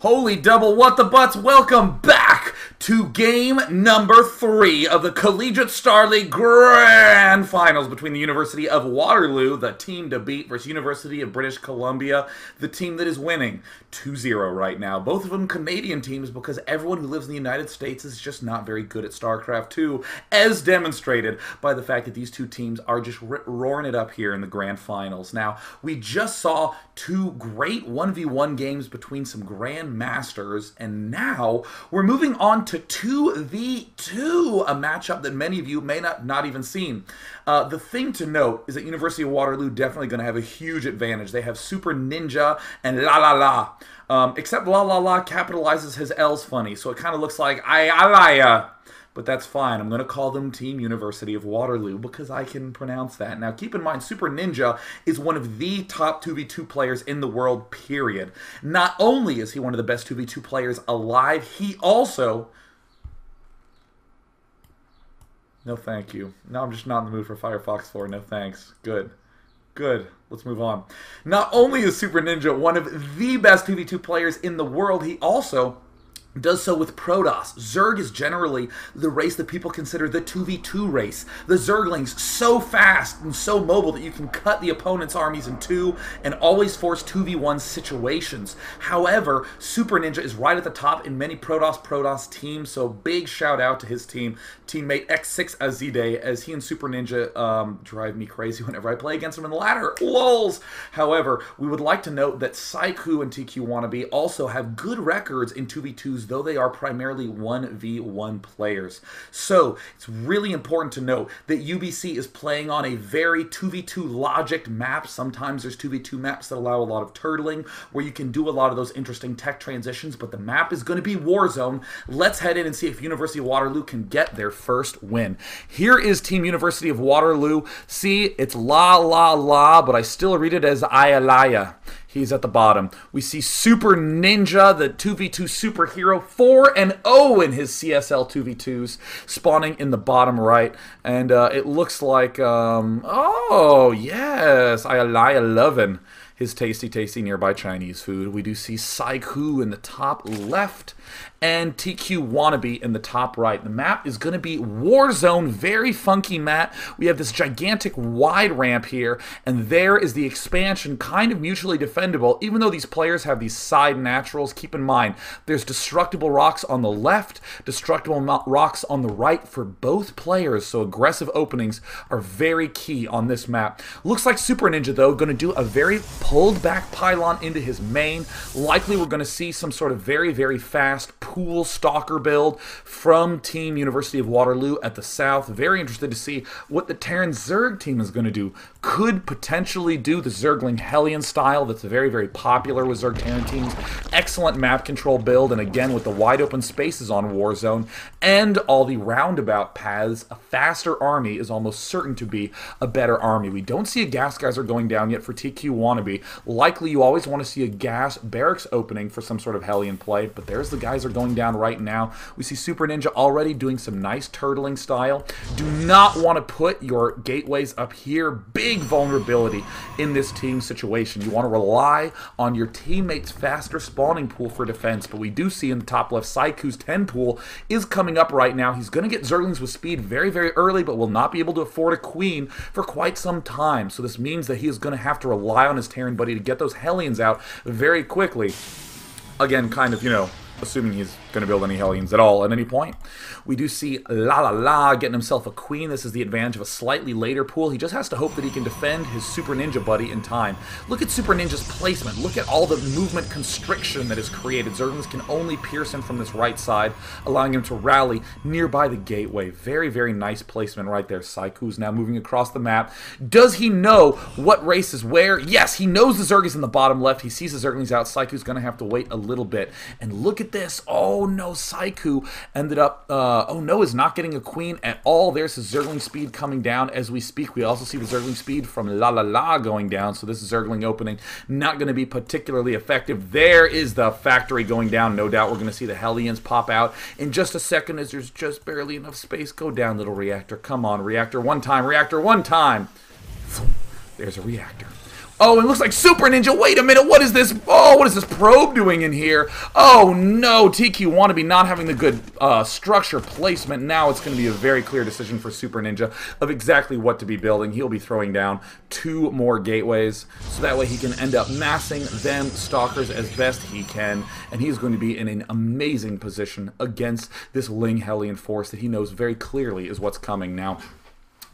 Holy double what the butts, welcome back to game number 3 of the Collegiate Star League Grand Finals between the University of Waterloo, the team to beat, versus University of British Columbia, the team that is winning 2-0 right now. Both of them Canadian teams because everyone who lives in the United States is just not very good at StarCraft 2, as demonstrated by the fact that these two teams are just roaring it up here in the Grand Finals. Now, we just saw two great 1v1 games between some Grand Masters, and now we're moving on to 2v2, a matchup that many of you may not even seen. The thing to note is that University of Waterloo definitely going to have a huge advantage. They have Super Ninja and La La La. Except La La La capitalizes his L's funny, so it kind of looks like I but that's fine. I'm going to call them Team University of Waterloo because I can pronounce that. Now, keep in mind, Super Ninja is one of the top 2v2 players in the world, period. Not only is he one of the best 2v2 players alive, he also... No, thank you. No, I'm just not in the mood for Firefox 4. No, thanks. Good. Good. Let's move on. Not only is Super Ninja one of the best 2v2 players in the world, he also does so with Protoss. Zerg is generally the race that people consider the 2v2 race. The Zerglings so fast and so mobile that you can cut the opponent's armies in two and always force 2v1 situations. However, Super Ninja is right at the top in many Protoss teams, so big shout out to his teammate X6 Azide, as he and Super Ninja drive me crazy whenever I play against him in the ladder. LOLs! However, we would like to note that Saiku and TQ Wannabe also have good records in 2v2s, though they are primarily 1v1 players. So, it's really important to note that UBC is playing on a very 2v2 logic map. Sometimes there's 2v2 maps that allow a lot of turtling, where you can do a lot of those interesting tech transitions, but the map is going to be Warzone. Let's head in and see if University of Waterloo can get their first win. Here is Team University of Waterloo. See, it's La La La, but I still read it as Ayalaya. He's at the bottom. We see Super Ninja, the 2v2 superhero, 4-0 in his CSL 2v2s, spawning in the bottom right. And it looks like, oh, yes, I loving his tasty nearby Chinese food. We do see Saiku in the top left and TQ Wannabe in the top right. The map is going to be Warzone, very funky map. We have this gigantic wide ramp here, and there is the expansion, kind of mutually defendable. Even though these players have these side naturals, keep in mind, there's destructible rocks on the left, destructible rocks on the right for both players, so aggressive openings are very key on this map. Looks like Super Ninja, though, going to do a very pulled back pylon into his main. Likely we're going to see some sort of very fast pool stalker build from Team University of Waterloo at the south. Very interested to see what the Terran Zerg team is going to do. Could potentially do the Zergling Hellion style that's very popular with Zerg Terran teams. Excellent map control build, and again with the wide open spaces on Warzone and all the roundabout paths, a faster army is almost certain to be a better army. We don't see a gas geyser going down yet for TQ Wannabe. Likely you always want to see a gas barracks opening for some sort of Hellion play, but there's the geyser going down right now. We see Super Ninja already doing some nice turtling style. Do not want to put your gateways up here. Big vulnerability in this team situation. You want to rely on your teammates' faster spawning pool for defense, but we do see in the top left, Saiku's 10 pool is coming up right now. He's going to get Zerglings with speed very early, but will not be able to afford a queen for quite some time. So this means that he is going to have to rely on his Terran buddy to get those Hellions out very quickly. Again, kind of, you know, assuming he's going to build any Hellions at all at any point. We do see La La La getting himself a queen. This is the advantage of a slightly later pool. He just has to hope that he can defend his Super Ninja buddy in time. Look at Super Ninja's placement. Look at all the movement constriction that is created. Zerglings can only pierce him from this right side, allowing him to rally nearby the gateway. Very nice placement right there. Saiku's now moving across the map. Does he know what race is where? Yes, he knows the Zerg is in the bottom left. He sees the Zerglings out. Saiku's going to have to wait a little bit. And look at this. Oh no, Saiku ended up, oh no, is not getting a queen at all. There's his Zergling speed coming down as we speak. We also see the Zergling speed from La La La going down, so this Zergling opening not going to be particularly effective. There is the factory going down. No doubt we're going to see the Hellions pop out in just a second as there's just barely enough space. Go down, little reactor. Come on, reactor one time. Reactor one time. There's a reactor. Oh, it looks like Super Ninja. Wait a minute. What is this? Oh, what is this probe doing in here? Oh, no. TQ Wannabe not having the good structure placement. Now it's going to be a very clear decision for Super Ninja of exactly what to be building. He'll be throwing down 2 more gateways, so that way he can end up massing them stalkers as best he can, and he's going to be in an amazing position against this Ling Hellion force that he knows very clearly is what's coming now.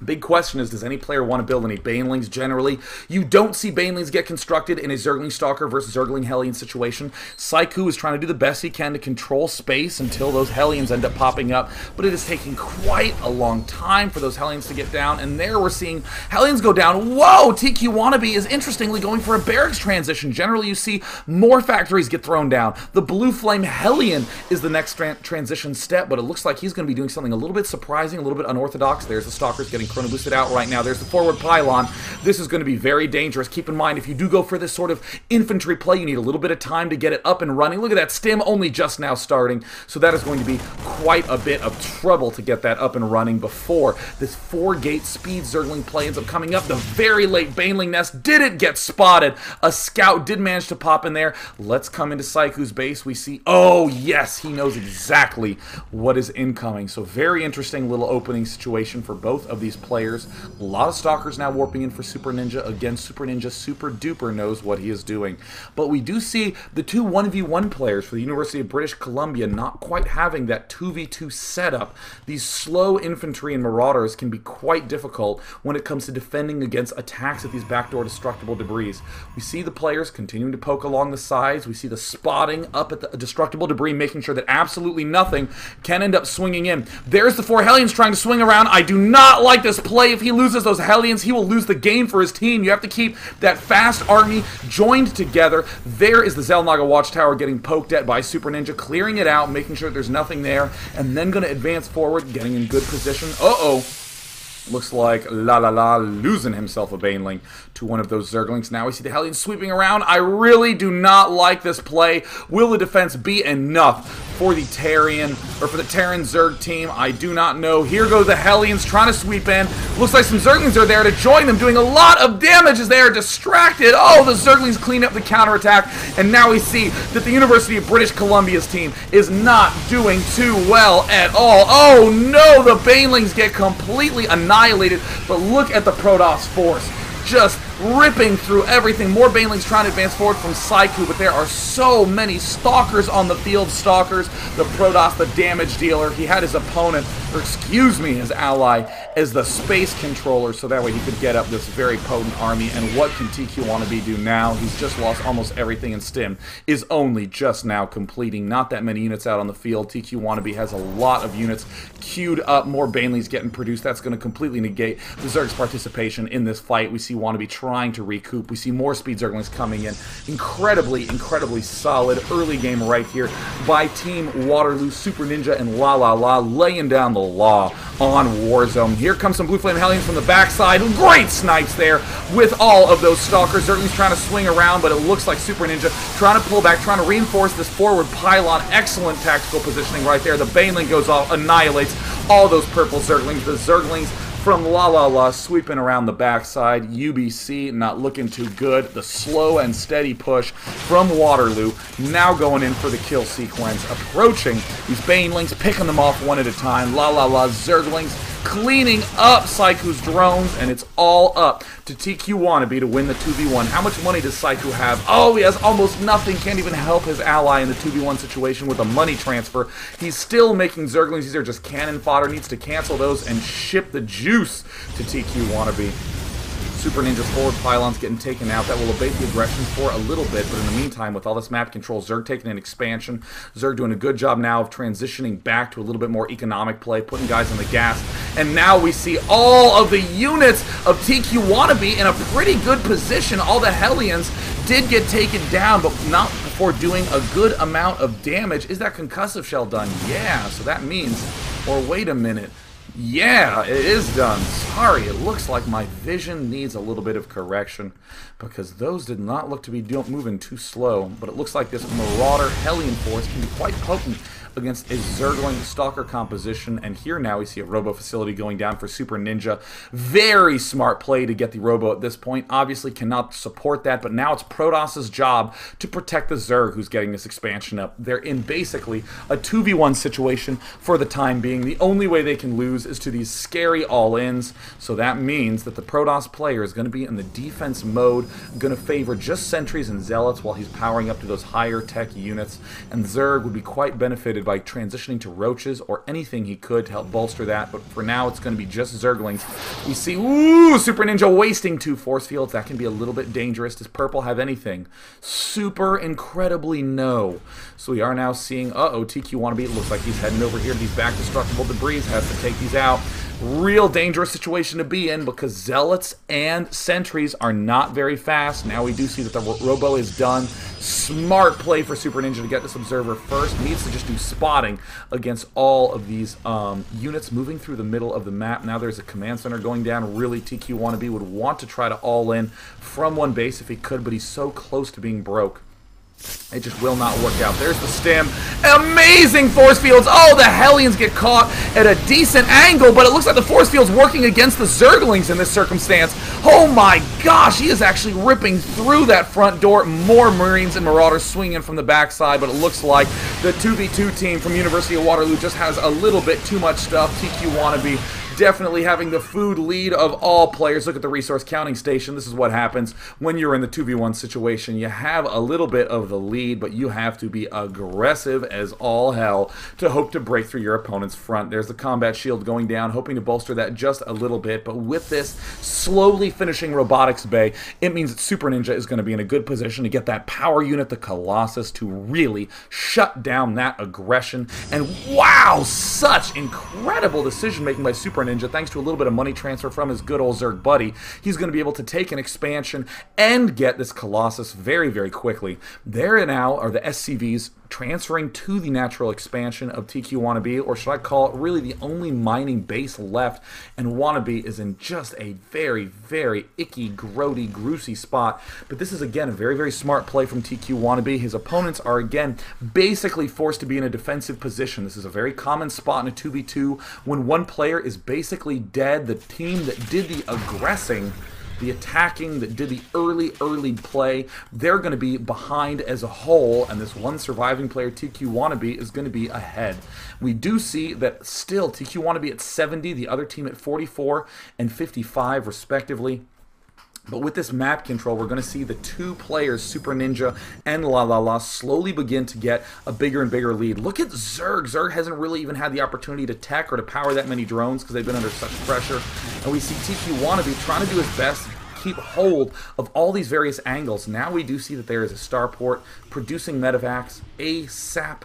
Big question is, does any player want to build any Banelings generally? You don't see Banelings get constructed in a Zergling Stalker versus Zergling Hellion situation. Saiku is trying to do the best he can to control space until those Hellions end up popping up, but it is taking quite a long time for those Hellions to get down, and there we're seeing Hellions go down. Whoa! TQ Wannabe is interestingly going for a barracks transition. Generally, you see more factories get thrown down. The Blue Flame Hellion is the next transition step, but it looks like he's going to be doing something a little bit surprising, a little bit unorthodox. There's the Stalkers getting chrono boosted out right now. There's the forward pylon. This is going to be very dangerous. Keep in mind, if you do go for this sort of infantry play, you need a little bit of time to get it up and running. Look at that stim only just now starting, so that is going to be quite a bit of trouble to get that up and running before this 4-gate speed Zergling play ends up coming up. The very late Baneling nest didn't get spotted. A scout did manage to pop in there. Let's come into Saiku's base. We see, oh yes, he knows exactly what is incoming. So very interesting little opening situation for both of these players. A lot of Stalkers now warping in for Super Ninja. Again, Super Ninja super duper knows what he is doing. But we do see the 2 1v1 players for the University of British Columbia not quite having that 2v2 setup. These slow infantry and marauders can be quite difficult when it comes to defending against attacks at these backdoor destructible debris. We see the players continuing to poke along the sides. We see the spotting up at the destructible debris, making sure that absolutely nothing can end up swinging in. There's the 4 Hellions trying to swing around. I do not like this play. If he loses those Hellions, he will lose the game for his team. You have to keep that fast army joined together. There is the Xel'Naga Watchtower getting poked at by Super Ninja, clearing it out, making sure there's nothing there, and then going to advance forward, getting in good position. Uh-oh. Looks like losing himself a Baneling to one of those Zerglings. Now we see the Hellions sweeping around. I really do not like this play. Will the defense be enough for the Terran Zerg team? I do not know. Here go the Hellions trying to sweep in. Looks like some Zerglings are there to join them, doing a lot of damage as they are distracted. Oh, the Zerglings clean up the counterattack, and now we see that the University of British Columbia's team is not doing too well at all. Oh no, the Banelings get completely annihilated, but look at the Protoss force just ripping through everything. More Banelings trying to advance forward from Saiku, but there are so many Stalkers on the field. Stalkers, the Protoss, the damage dealer. He had his opponent, or excuse me, his ally, as the space controller, so that way he could get up this very potent army. And what can TQ Wannabe do now? He's just lost almost everything, and Stim is only just now completing. Not that many units out on the field. TQ Wannabe has a lot of units queued up. More Banelings getting produced. That's going to completely negate the Zerg's participation in this fight. We see Wannabe trying to recoup. We see more Speed Zerglings coming in. Incredibly solid early game right here by Team Waterloo, Super Ninja, and laying down the law on Warzone. Here comes some Blue Flame Hellions from the backside. Great snipes there with all of those Stalkers. Zerglings trying to swing around, but it looks like Super Ninja trying to pull back, trying to reinforce this forward pylon. Excellent tactical positioning right there. The Baneling goes off, annihilates all those purple Zerglings. The Zerglings from sweeping around the backside. UBC not looking too good. The slow and steady push from Waterloo now going in for the kill sequence. Approaching these Banelings, picking them off one at a time. Zerglings cleaning up Saiku's drones, and it's all up to TQ Wannabe to win the 2v1. How much money does Saiku have? Oh, he has almost nothing. Can't even help his ally in the 2v1 situation with a money transfer. He's still making Zerglings. These are just cannon fodder. Needs to cancel those and ship the juice to TQ Wannabe. Super Ninja's forward pylons getting taken out. That will abate the aggression for a little bit, but in the meantime, with all this map control, Zerg taking an expansion. Zerg doing a good job now of transitioning back to a little bit more economic play, putting guys on the gas. And now we see all of the units of TQ Wannabe in a pretty good position. All the Hellions did get taken down, but not before doing a good amount of damage. Is that concussive shell done? Yeah, so that means, or wait a minute. Yeah, it is done. Sorry, it looks like my vision needs a little bit of correction because those did not look to be moving too slow, but it looks like this Marauder Hellion Force can be quite potent against a Zergling Stalker composition, and here now we see a Robo facility going down for Super Ninja. Very smart play to get the Robo at this point. Obviously cannot support that, but now it's Protoss's job to protect the Zerg who's getting this expansion up. They're in basically a 2v1 situation for the time being. The only way they can lose is to these scary all-ins, so that means that the Protoss player is going to be in the defense mode, going to favor just sentries and zealots while he's powering up to those higher tech units, and Zerg would be quite benefited by transitioning to roaches or anything he could to help bolster that, but for now it's going to be just Zerglings. We see, ooh, Super Ninja wasting 2 force fields. That can be a little bit dangerous. Does Purple have anything? Super incredibly no. So we are now seeing, TQ Wannabe, it looks like he's heading over here to these back destructible debris, has to take these out. Real dangerous situation to be in because Zealots and Sentries are not very fast. Now we do see that the Robo is done. Smart play for Super Ninja to get this Observer first. Needs to just do spotting against all of these units moving through the middle of the map. Now there's a command center going down. Really, TQ Wannabe would want to try to all in from one base if he could, but he's so close to being broke. It just will not work out. There's the stem. Amazing force fields. Oh, the Hellions get caught at a decent angle, but it looks like the force field's working against the Zerglings in this circumstance. Oh my gosh, he is actually ripping through that front door. More Marines and Marauders swinging from the backside, but it looks like the 2v2 team from University of Waterloo just has a little bit too much stuff. TQ Wannabe definitely having the food lead of all players. Look at the resource counting station. This is what happens when you're in the 2v1 situation. You have a little bit of the lead, but you have to be aggressive as all hell to hope to break through your opponent's front. There's the combat shield going down, hoping to bolster that just a little bit, but with this slowly finishing robotics bay, it means that Super Ninja is going to be in a good position to get that power unit, the Colossus, to really shut down that aggression. And wow, such incredible decision making by Super Ninja, thanks to a little bit of money transfer from his good old Zerg buddy. He's going to be able to take an expansion and get this Colossus very, very quickly. There now are the SCVs transferring to the natural expansion of TQ Wannabe, or should I call it really the only mining base left, and Wannabe is in just a very, very icky, grody, gruesy spot. But this is again a very, very smart play from TQ Wannabe. His opponents are again basically forced to be in a defensive position. This is a very common spot in a 2v2 when one player is basically dead. The team that did the aggressing, the attacking, that did the early play, they're going to be behind as a whole, and this one surviving player, TQ Wannabe, is going to be ahead. We do see that still TQ Wannabe at 70, the other team at 44 and 55 respectively. But with this map control, we're going to see the 2 players, Super Ninja and La, slowly begin to get a bigger and bigger lead. Look at Zerg. Zerg hasn't really even had the opportunity to tech or to power that many drones because they've been under such pressure. And we see TQ Wannabe trying to do his best to keep hold of all these various angles. Now we do see that there is a starport producing medevacs ASAP.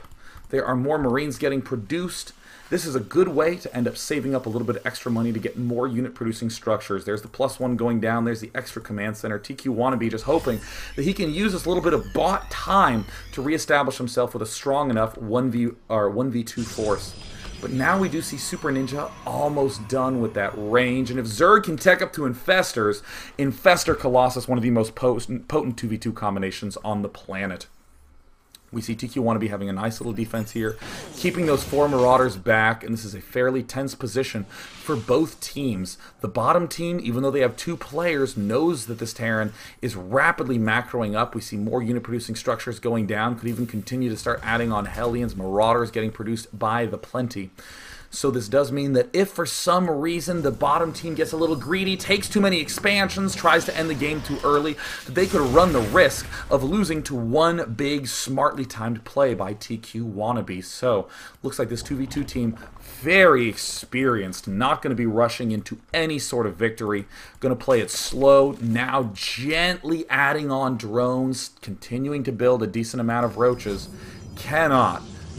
There are more Marines getting produced. This is a good way to end up saving up a little bit of extra money to get more unit-producing structures. There's the +1 going down. There's the extra command center. TQ Wannabe just hoping that he can use this little bit of bought time to reestablish himself with a strong enough 1v2 force. But now we do see Super Ninja almost done with that range. And if Zerg can tech up to Infestors, Infestor Colossus, one of the most potent 2v2 combinations on the planet. We see TQ Wannabe having a nice little defense here, keeping those 4 Marauders back, and this is a fairly tense position for both teams. The bottom team, even though they have 2 players, knows that this Terran is rapidly macroing up. We see more unit-producing structures going down, could even continue to start adding on Hellions, Marauders getting produced by the plenty. So this does mean that if for some reason the bottom team gets a little greedy, takes too many expansions, tries to end the game too early, they could run the risk of losing to one big, smartly timed play by TQ Wannabe. So looks like this 2v2 team, very experienced, not going to be rushing into any sort of victory. Going to play it slow, now gently adding on drones, continuing to build a decent amount of roaches.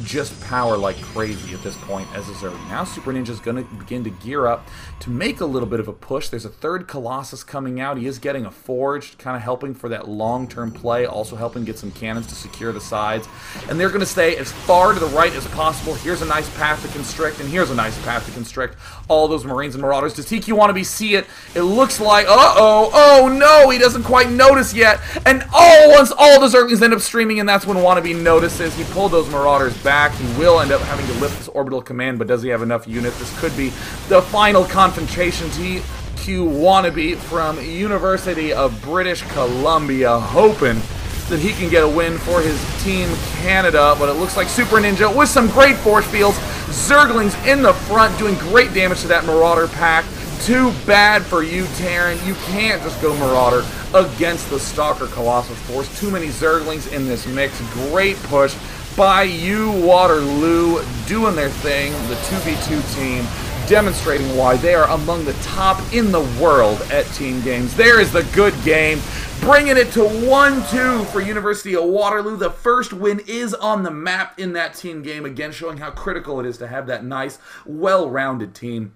just power like crazy at this point as a Zerg. Now Super Ninja's going to begin to gear up to make a little bit of a push. There's a third Colossus coming out. He is getting a Forged, kind of helping for that long-term play, also helping get some cannons to secure the sides. And they're going to stay as far to the right as possible. Here's a nice path to constrict, and here's a nice path to constrict all those Marines and Marauders. Does TQ want to be see it? It looks like, oh no, he doesn't quite notice yet. And once all the Zerglings end up streaming, and that's when Wannabe notices. He pulled those Marauders back. He will end up having to lift this orbital command, but does he have enough units? This could be the final confrontation. TQ Wannabe from University of British Columbia, hoping that he can get a win for his Team Canada, but it looks like Super Ninja with some great force fields. Zerglings in the front doing great damage to that Marauder pack. Too bad for you, Terran. You can't just go Marauder against the Stalker Colossus Force. Too many Zerglings in this mix. Great push by you, Waterloo, doing their thing. The 2v2 team demonstrating why they are among the top in the world at team games. There is the good game. Bringing it to 1-2 for University of Waterloo. The first win is on the map in that team game. Again, showing how critical it is to have that nice, well-rounded team.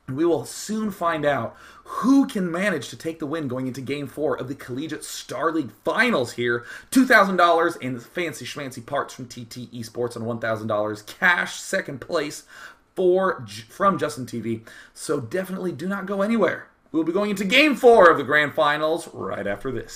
We will soon find out who can manage to take the win going into Game 4 of the Collegiate Star League Finals here. $2,000 in fancy schmancy parts from TT Esports and $1,000 cash second place from Justin TV. So definitely do not go anywhere. We'll be going into Game 4 of the Grand Finals right after this.